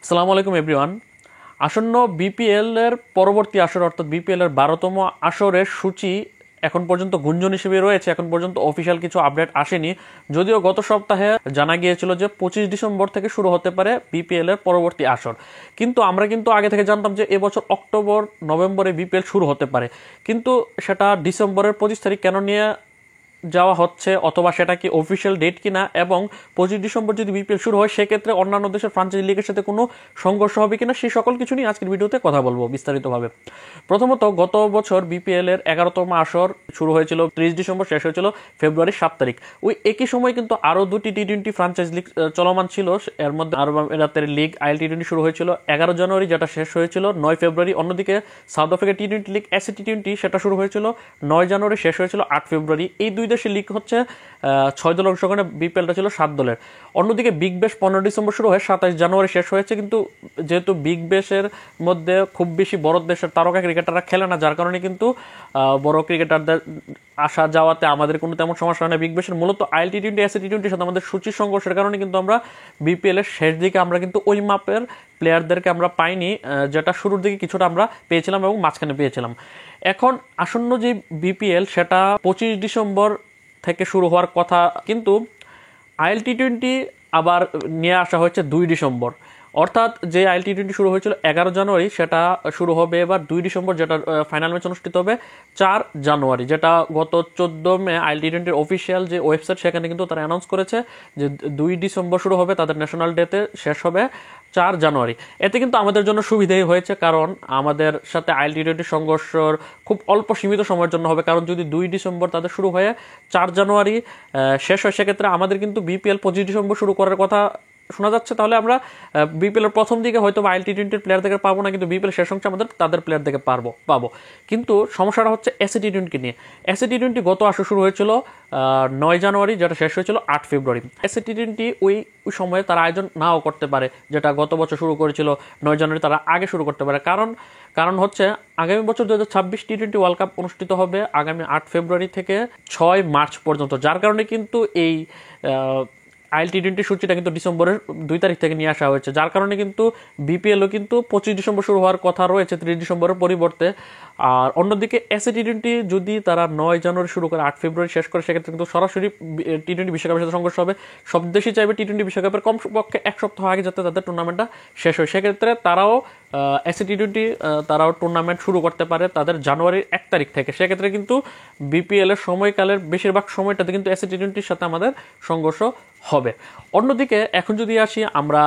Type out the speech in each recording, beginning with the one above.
আসসালামু আলাইকুম এভরিওয়ান। আসন্ন বিপিএল এর পরবর্তী আসর অর্থাৎ বিপিএল এর 12তম আসরের সূচি এখন পর্যন্ত গুঞ্জন হিসেবে রয়েছে। এখন পর্যন্ত অফিসিয়াল কিছু আপডেট আসেনি, যদিও গত সপ্তাহে জানা গিয়েছিল যে 25 ডিসেম্বর থেকে শুরু হতে পারে বিপিএল এর পরবর্তী আসর। কিন্তু আমরা আগে থেকে জানতাম যে এবছর অক্টোবর নভেম্বরে বিপিএল শুরু হতে পারে, কিন্তু সেটা ডিসেম্বরের 25 তারিখ কেন নিয়ে যাওয়া হচ্ছে, অথবা সেটা কি অফিসিয়াল ডেট কিনা, এবং 25 ডিসেম্বর যদি বিপিএল শুরু হয় সেক্ষেত্রে অন্যান্য দেশের ফ্রাঞ্চাইজি লিগের সাথে কোনো সংঘর্ষ হবে কিনা, সেই সকল কিছু নিয়ে আজকের ভিডিওতে কথা বলবো বিস্তারিতভাবে। প্রথমত, গত বছর বিপিএল এর 11তম আসর শুরু হয়েছিল 30 ডিসেম্বর, শেষ হয়েছিল ফেব্রুয়ারির 7 তারিখ। ওই একই সময় কিন্তু আরও দুটি টি20 ফ্রাঞ্চাইজ লিগ চলমান ছিল। এর মধ্যে আরব আমিরাতের লিগ আইএল টি20 শুরু হয়েছিল 11 জানুয়ারি, যেটা শেষ হয়েছিল 9 ফেব্রুয়ারি। অন্যদিকে south Africa T20 league SA T20 সেটা শুরু হয়েছিল 9 জানুয়ারি, শেষ হয়েছিল 8 ফেব্রুয়ারি। এই দুই দেশের লিগ হচ্ছে 6 দল অংশগ্রহণে, বিপিএলটা ছিল 7 দলের। অন্যদিকে বিগ ব্যাশ 15 ডিসেম্বর শুরু হয়ে 27 জানুয়ারি শেষ হয়েছে। কিন্তু যেহেতু বিগ ব্যাশের মধ্যে খুব বেশি বড় দেশের তারকা ক্রিকেটাররা খেলে না, যার কারণে কিন্তু বড় ক্রিকেটারদের আসা যাওয়াতে আমাদের কোনো তেমন সমস্যা হয় না। বিগ ব্যাশের মূলত আইএল টি20 এসএ টি20 সাথে আমাদের সূচির সংঘর্ষের কারণে কিন্তু আমরা বিপিএল এর শেষ দিকে আমরা কিন্তু ওই মাপের প্লেয়ারদেরকে আমরা পাইনি, যেটা শুরুর দিকে কিছুটা আমরা পেয়েছিলাম এবং মাঝখানে পেয়েছিলাম। এখন আসন্ন যে বিপিএল সেটা 25 ডিসেম্বর থেকে শুরু হওয়ার কথা, কিন্তু আইএল টি20 আবার নিয়ে আসা হয়েছে 2 ডিসেম্বর। অর্থাৎ যে আইএল টি20 শুরু হয়েছিল 11 জানুয়ারি, সেটা শুরু হবে এবার 2 ডিসেম্বর, যেটা ফাইনাল ম্যাচ অনুষ্ঠিত হবে 4 জানুয়ারি। যেটা গত 14 মে আইএল টি20 অফিসিয়াল যে ওয়েবসাইট, সেখানে কিন্তু তারা অ্যানাউন্স করেছে যে 2 ডিসেম্বর শুরু হবে, তাদের ন্যাশনাল ডেতে শেষ হবে 4 জানুয়ারি। এতে কিন্তু আমাদের জন্য সুবিধাই হয়েছে, কারণ আমাদের সাথে আইএল টি20 সংঘর্ষর খুব অল্প সীমিত সময়ের জন্য হবে। কারণ যদি 2 ডিসেম্বর তাদের শুরু হয়ে 4 জানুয়ারি শেষ হয়, সেক্ষেত্রে আমাদের কিন্তু বিপিএল 25 ডিসেম্বর শুরু করার কথা শোনা যাচ্ছে। তাহলে আমরা বিপিএল এর প্রথম দিকে হয়তো আইএল টি20 প্লেয়ারদেরকে পাবো না, কিন্তু বিপিএল শেষ অংশে আমাদের তাদের প্লেয়ারদেরকে পাবো। কিন্তু সমস্যাটা হচ্ছে এসএ টি20 নিয়ে। এসএ টি20 গত আসর শুরু হয়েছিল 9 জানুয়ারি, যেটা শেষ হয়েছিল 8 ফেব্রুয়ারি। এসএ টি20 ওই সময়ে তারা আয়োজন নাও করতে পারে, যেটা গত বছর শুরু করেছিল 9 জানুয়ারি, তারা আগে শুরু করতে পারে। কারণ হচ্ছে আগামী বছর 2026 টি20 ওয়ার্ল্ড কাপ অনুষ্ঠিত হবে আগামী 8 ফেব্রুয়ারি থেকে 6 মার্চ পর্যন্ত, যার কারণে কিন্তু এই আইএল টি20 সূচিটা কিন্তু ডিসেম্বরের 2 তারিখ থেকে নিয়ে আসা হয়েছে। যার কারণে কিন্তু বিপিএলও কিন্তু 25 ডিসেম্বর শুরু হওয়ার কথা রয়েছে 30 ডিসেম্বরের পরিবর্তে। আর অন্যদিকে এসএ টি20 যদি তারা 9 জানুয়ারি শুরু করে 8 ফেব্রুয়ারি শেষ করে, সেক্ষেত্রে কিন্তু সরাসরি টি20 বিশ্বকাপের সাথে সংঘর্ষ হবে। সব দেশই চাইবে টি20 বিশ্বকাপের কমপক্ষে 1 সপ্তাহ আগে যাতে তাদের টুর্নামেন্টটা শেষ হয়। সেক্ষেত্রে তারাও এসএ টি20 তারাও টুর্নামেন্ট শুরু করতে পারে তাদের জানুয়ারির 1 তারিখ থেকে। সেক্ষেত্রে কিন্তু বিপিএল এর সময়কালের বেশিরভাগ সময়টাতে কিন্তু এসএ টি20 সাথে আমাদের সংঘর্ষ হবে। অন্যদিকে এখন যদি আসি আমরা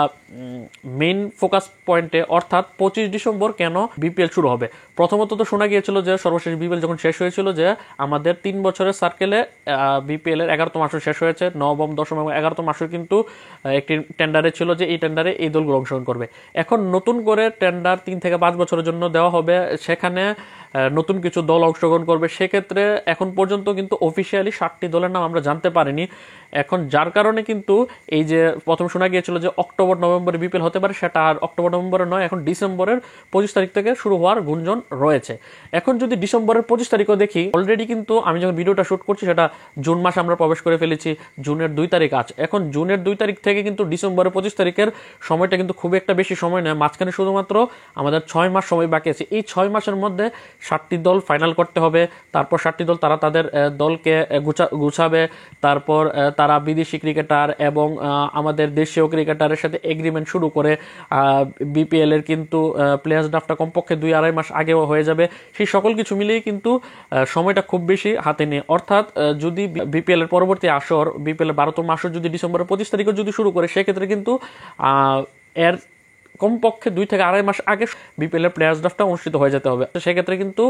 মেইন ফোকাস পয়েন্টে, অর্থাৎ 25 ডিসেম্বর কেন বিপিএল শুরু হবে। প্রথমত তো শোনা গিয়েছিল যে সর্বশেষ বিপিএল যখন শেষ হয়েছিল, যে আমাদের 3 বছরের সার্কেলে বিপিএল এর 11তম আসর শেষ হয়েছে। 9ম, 10ম এবং 11তম আসর কিন্তু একটি টেন্ডারে ছিল যে এই টেন্ডারে এই দলগুলো অংশগ্রহণ করবে। এখন নতুন করে টেন্ডার 3 থেকে 5 বছরের জন্য দেওয়া হবে, সেখানে নতুন কিছু দল অংশগ্রহণ করবে। সেক্ষেত্রে এখন পর্যন্ত কিন্তু অফিসিয়ালি 7টি দলের নাম আমরা জানতে পারিনি। এখন যার কারণে কিন্তু এই যে প্রথম শোনা গিয়েছিল যে অক্টোবর নভেম্বরে বিপিএল হতে পারে, সেটা আর অক্টোবর নভেম্বরে নয়, এখন ডিসেম্বরের 25 তারিখ থেকে শুরু হওয়ার গুঞ্জন রয়েছে। এখন যদি ডিসেম্বরের 25 তারিখও দেখি, অলরেডি কিন্তু আমি যখন ভিডিওটা শুট করছি সেটা জুন মাসে আমরা প্রবেশ করে ফেলেছি। জুনের 2 তারিখ আজ। এখন জুনের 2 তারিখ থেকে কিন্তু ডিসেম্বরের 25 তারিখের সময়টা কিন্তু খুব একটা বেশি সময় নয়, মাঝখানে শুধুমাত্র আমাদের 6 মাস সময় বাকি আছে। এই 6 মাসের মধ্যে 7টি দল ফাইনাল করতে হবে, তারপর 7টি দল তারা তাদের দলকে গুছাবে, তারপর তারা বিদেশি ক্রিকেটার এবং আমাদের দেশীয় ক্রিকেটারের সাথে এগ্রিমেন্ট শুরু করে বিপিএল এর কিন্তু প্লেয়ার্স ড্রাফটটা কমপক্ষে 2-2.5 মাস আগেও হয়ে যাবে। সেই সকল কিছু মিলিয়ে কিন্তু সময়টা খুব বেশি হাতে নেই। অর্থাৎ যদি বিপিএল এর পরবর্তী আসর, বিপিএল এর 12তম আসর যদি ডিসেম্বরের 25 তারিখে যদি শুরু করে, সেক্ষেত্রে কিন্তু এর কমপক্ষে 2 থেকে 2.5 মাস আগে বিপিএল এর প্লেয়ার্স ড্রাফটটা অনুষ্ঠিত হয়ে যেতে হবে। সেক্ষেত্রে কিন্তু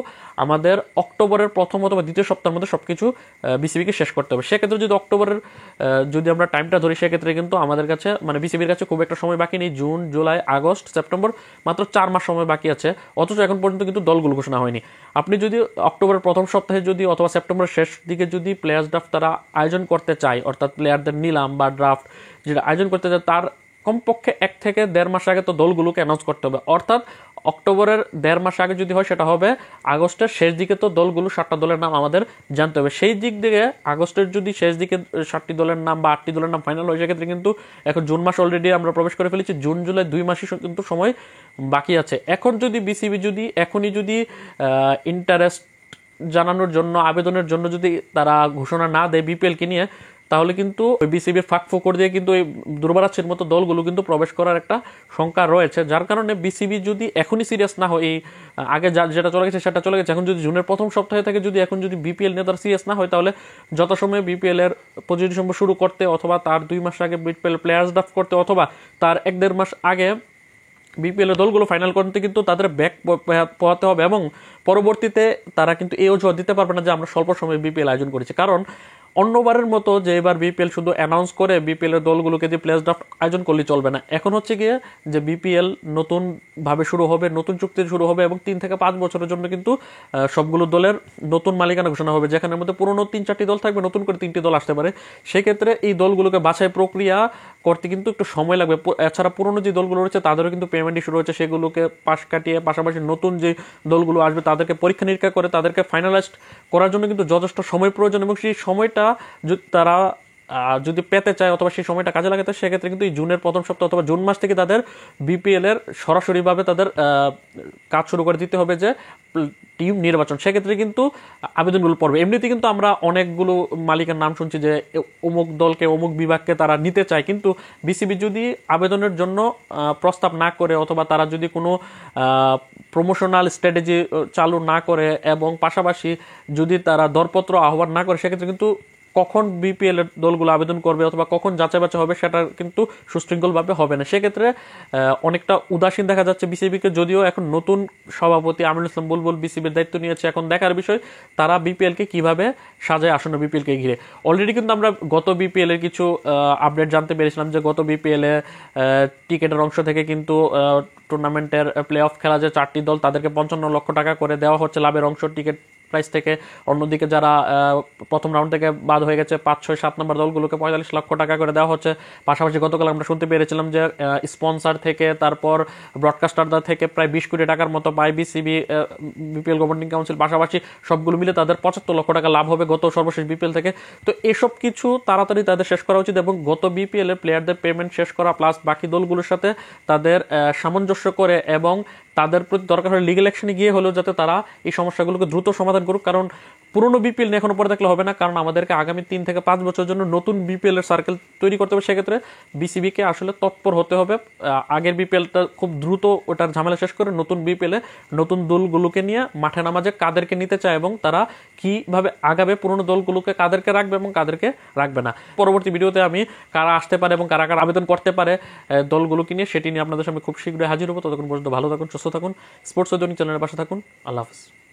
আমাদের অক্টোবরের প্রথম অথবা দ্বিতীয় সপ্তাহের মধ্যে সবকিছু বিসিবিকে শেষ করতে হবে। সেক্ষেত্রে যদি অক্টোবরের যদি আমরা টাইমটা ধরি, সেক্ষেত্রে কিন্তু আমাদের কাছে মানে বিসিবির কাছে খুব একটা সময় বাকি নেই। জুন, জুলাই, আগস্ট, সেপ্টেম্বর, মাত্র 4 মাস সময় বাকি আছে। অথচ এখন পর্যন্ত কিন্তু দলগুলো ঘোষণা হয়নি। আপনি যদি অক্টোবরের প্রথম সপ্তাহে যদি অথবা সেপ্টেম্বরের শেষ দিকে যদি প্লেয়ার্স ড্রাফট তারা আয়োজন করতে চায়, অর্থাৎ প্লেয়ারদের নিলাম বা ড্রাফট যেটা আয়োজন করতে চায়, তার কমপক্ষে 1 থেকে 1.5 মাস আগে তো দলগুলোকে অ্যানাউন্স করতে হবে, অর্থাৎ অক্টোবরের 1.5 মাস আগে যদি হয় সেটা হবে আগস্টের শেষ দিকে, তো দলগুলো 7টা দলের নাম আমাদের জানতে হবে। সেই দিক থেকে আগস্টের যদি শেষ দিকে 7টি দলের নাম বা 8টি দলের নাম ফাইনাল হয়, সেক্ষেত্রে কিন্তু এখন জুন মাস অলরেডি আমরা প্রবেশ করে ফেলেছি, জুন জুলাই 2 মাসই কিন্তু সময় বাকি আছে। এখন যদি বিসিবি যদি এখনই যদি ইন্টারেস্ট জানানোর জন্য, আবেদনের জন্য যদি তারা ঘোষণা না দেয় বিপিএলকে নিয়ে, তাহলে কিন্তু ওই বিসিবির ফাঁক ফোকর দিয়ে কিন্তু এই দুর্বারাচ্ছের মতো দলগুলো কিন্তু প্রবেশ করার একটা শঙ্কা রয়েছে। যার কারণে বিসিবি যদি এখনই সিরিয়াস না হয়, এই আগে যেটা চলে গেছে সেটা চলে গেছে, এখন যদি জুনের প্রথম সপ্তাহে থেকে যদি এখন যদি বিপিএল নিয়ে তারা সিরিয়াস না হয়, তাহলে যথাসময়ে বিপিএল এর 25 ডিসেম্বর শুরু করতে, অথবা তার 2 মাস আগে বিপিএল প্লেয়ার্স ড্রাফট করতে, অথবা তার 1-1.5 মাস আগে বিপিএল এর দলগুলো ফাইনাল করতে কিন্তু তাদের ব্যাক পোহাতে হবে, এবং পরবর্তীতে তারা কিন্তু এই অজুহাত দিতে পারবে না যে আমরা স্বল্প সময়ে বিপিএল আয়োজন করেছি। কারণ অন্যবারের মতো যে এবার বিপিএল শুধু অ্যানাউন্স করে বিপিএল এর দলগুলোকে দিয়ে প্লেয়ার্স ড্রাফট আয়োজন করলে চলবে না। এখন হচ্ছে গিয়ে যে বিপিএল নতুনভাবে শুরু হবে, নতুন চুক্তি শুরু হবে, এবং 3 থেকে 5 বছরের জন্য কিন্তু সবগুলো দলের নতুন মালিকানা ঘোষণা হবে, যেখানের মধ্যে পুরনো 3-4টি দল থাকবে, নতুন করে 3টি দল আসতে পারে। সেক্ষেত্রে এই দলগুলোকে বাছাই প্রক্রিয়া করতে কিন্তু একটু সময় লাগবে। এছাড়া পুরনো যে দলগুলো রয়েছে তাদেরও কিন্তু পেমেন্ট ইস্যু রয়েছে, সেগুলোকে পাশ কাটিয়ে পাশাপাশি নতুন যে দলগুলো আসবে তাদেরকে পরীক্ষা নিরীক্ষা করে তাদেরকে ফাইনালাইজড করার জন্য কিন্তু যথেষ্ট সময় প্রয়োজন, এবং সেই সময়টা তারা যদি পেতে চায় অথবা সেই সময়টা কাজে লাগাতে, সেক্ষেত্রে কিন্তু এই জুনের প্রথম সপ্তাহ অথবা জুন মাস থেকে তাদের বিপিএল এর সরাসরিভাবে তাদের কাজ শুরু করে দিতে হবে, যে টিম নির্বাচন। সেক্ষেত্রে কিন্তু আবেদনগুলো পড়বে। এমনিতে কিন্তু আমরা অনেকগুলো মালিকের নাম শুনছি যে অমুক দলকে, অমুক বিভাগকে তারা নিতে চায়, কিন্তু বিসিবি যদি আবেদনের জন্য প্রস্তাব না করে, অথবা তারা যদি কোনো প্রমোশনাল স্ট্র্যাটেজি চালু না করে, এবং পাশাপাশি যদি তারা দরপত্র আহ্বান না করে, সেক্ষেত্রে কিন্তু কখন বিপিএল এর দলগুলো আবেদন করবে অথবা কখন যাচাই বাছাই হবে সেটা কিন্তু সুশৃঙ্খলভাবে হবে না। সেক্ষেত্রে অনেকটা উদাসীন দেখা যাচ্ছে বিসিবিকে। যদিও এখন নতুন সভাপতি আমিনুল ইসলাম বুলবুল বিসিবির দায়িত্ব নিয়েছে, এখন দেখার বিষয় তারা বিপিএলকে কিভাবে সাজায় আসন্ন বিপিএলকে ঘিরে। অলরেডি কিন্তু আমরা গত বিপিএল এর কিছু আপডেট জানতে পেরেছিলাম, যে গত বিপিএল এ টিকেটের অংশ থেকে কিন্তু টুর্নামেন্টের প্লে অফ খেলা যে 4টি দল তাদেরকে 55 লক্ষ টাকা করে দেওয়া হচ্ছে লাভের অংশ টিকেট প্রাইস থেকে। অন্যদিকে যারা প্রথম রাউন্ড থেকে বাদ হয়ে গেছে 5, 6, 7 নম্বর দলগুলোকে 45 লক্ষ টাকা করে দেওয়া হচ্ছে। পাশাপাশি গতকাল আমরা শুনতে পেরেছিলাম যে স্পন্সর থেকে, তারপর ব্রডকাস্টারদের থেকে প্রায় 20 কোটি টাকার মতো পায় বিসিবি, বিপিএল গভর্নিং কাউন্সিল, পাশাপাশি সবগুলো মিলে তাদের 75 লক্ষ টাকা লাভ হবে গত সর্বশেষ বিপিএল থেকে। তো এসব কিছু তাড়াতাড়ি তাদের শেষ করা উচিত, এবং গত বিপিএল এর প্লেয়ারদের পেমেন্ট শেষ করা, প্লাস বাকি দলগুলোর সাথে তাদের সামঞ্জস্য করে, এবং তাদের প্রতি দরকার হলে লিগ্যাল অ্যাকশনে গিয়ে হলেও যাতে তারা এই সমস্যাগুলোকে দ্রুত সমাধান করুক। কারণ পুরনো বিপিএল নিয়ে এখনো পরে দেখলে হবে না, কারণ আমাদেরকে আগামী 3 থেকে 5 বছরের জন্য নতুন বিপিএল এর সার্কেল তৈরি করতে হবে। সেক্ষেত্রে বিসিবিকে আসলে তৎপর হতে হবে, আগের বিপিএলটা খুব দ্রুত ওটার ঝামেলা শেষ করে নতুন বিপিএল এ নতুন দলগুলোকে নিয়ে মাঠে নামাজে কাদেরকে নিতে চায় এবং তারা কিভাবে আগাবে, পুরনো দলগুলোকে কাদেরকে রাখবে এবং কাদেরকে রাখবে না। পরবর্তী ভিডিওতে আমি কারা আসতে পারে এবং কারা কারা আবেদন করতে পারে দলগুলোকে নিয়ে, সেটি নিয়ে আপনাদের সামনে খুব শীঘ্রই হাজির হবো। ততক্ষণ পর্যন্ত ভালো থাকুন, সুস্থ থাকুন, স্পোর্টস দৈনিক চ্যানেলের পাশে থাকুন। আল্লাহ হাফেজ।